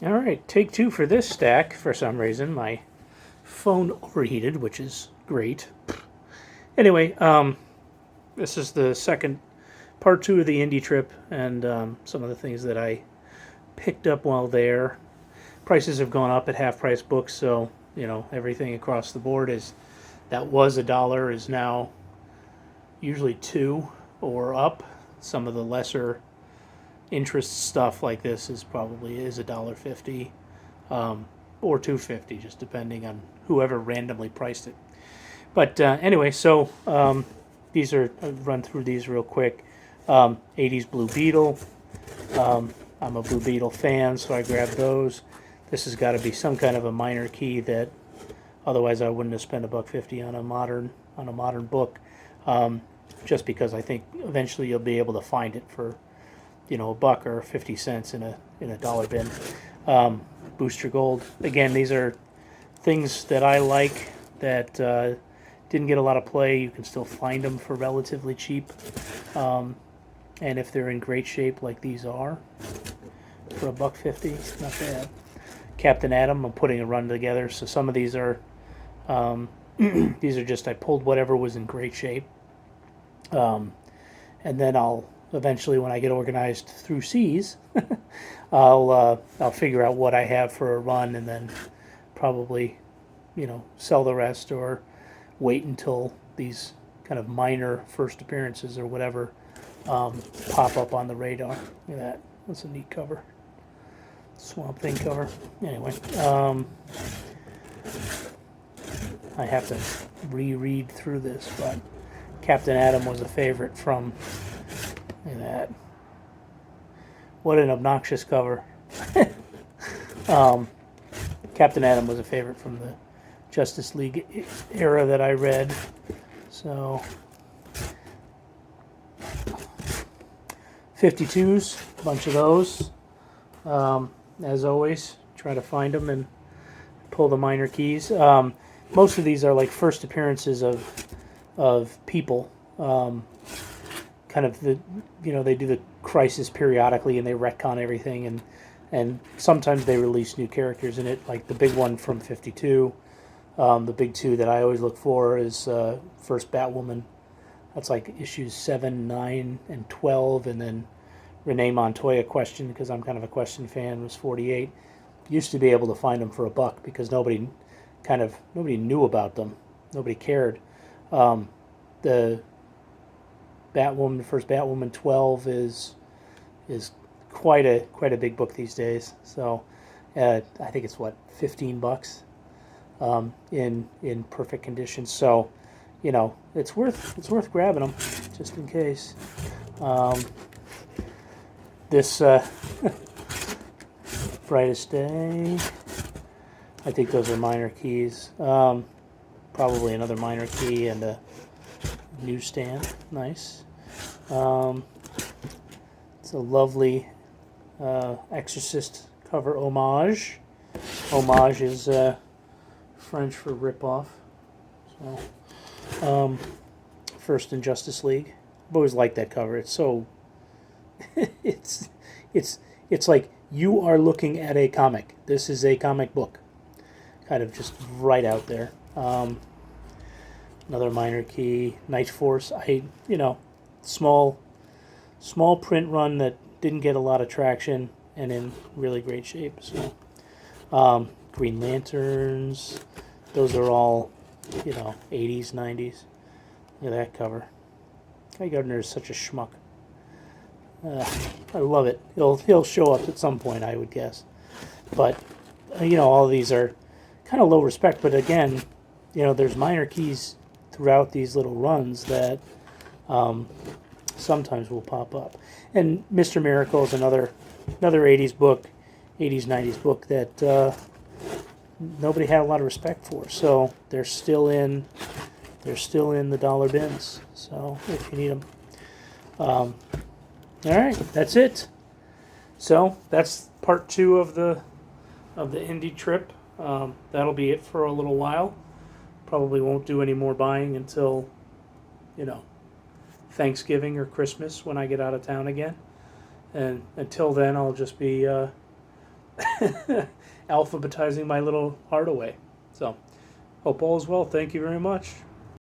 All right, take two for this stack. For some reason, my phone overheated, which is great. Anyway, this is the second part two of the Indy Trip, and some of the things that I picked up while there. Prices have gone up at half price books, so everything across the board is that was $1 is now usually $2 or up. Some of the lesser interest stuff like this is $1.50 or $2.50, just depending on whoever randomly priced it. But anyway, so these are I'll run through these real quick. 80s Blue Beetle. I'm a Blue Beetle fan, so I grabbed those. This has got to be some kind of a minor key that otherwise I wouldn't have spent $1.50 on a modern book. Just because I think eventually you'll be able to find it for $1 or 50 cents in a dollar bin. Booster Gold. Again, these are things that I like that didn't get a lot of play. You can still find them for relatively cheap. And if they're in great shape like these are, for $1.50, not bad. Captain Atom, I'm putting a run together. So some of these are these are just I pulled whatever was in great shape. And then I'll eventually, when I get organized through C's, I'll figure out what I have for a run, and then probably sell the rest or wait until these kind of minor first appearances or whatever pop up on the radar. Look at that. That's a neat cover. Swamp Thing cover. Anyway, I have to reread through this, but Captain Atom was a favorite from, look at that. What an obnoxious cover. Captain Atom was a favorite from the Justice League era that I read. So 52s, a bunch of those. As always, try to find them and pull the minor keys. Most of these are like first appearances of people. Kind of they do the crisis periodically and they retcon everything, and sometimes they release new characters in it. Like the big one from 52. The big two that I always look for is first Batwoman. That's like issues 7, 9, and 12, and then Renee Montoya Question, because I'm kind of a Question fan, was 48. Used to be able to find them for $1 because nobody knew about them. Nobody cared. The Batwoman, first Batwoman 12 is quite a big book these days. So I think it's $15 in perfect condition. So it's worth grabbing them just in case. This Brightest Day, I think those are minor keys. Probably another minor key and a newsstand. Nice. It's a lovely Exorcist cover homage. Homage is French for rip-off. So, first in Justice League. I've always liked that cover. It's so it's like you are looking at a comic. This is a comic book. Kind of just right out there. Another minor key, Night Force. Small print run that didn't get a lot of traction and in really great shape. So, Green Lanterns. Those are all, 80s, 90s. Look at that cover. Guy Gardner is such a schmuck. I love it. He'll show up at some point, I would guess. But all of these are kind of low respect. But again, there's minor keys throughout these little runs that sometimes will pop up. And Mr. Miracle is another 80s book, 80s 90s book that nobody had a lot of respect for. So they're still in the dollar bins. So if you need them. All right, that's it. So that's part 2 of the Indy Trip. That'll be it for a little while. Probably won't do any more buying until, Thanksgiving or Christmas when I get out of town again. And until then, I'll just be alphabetizing my little heart away. So, hope all is well. Thank you very much.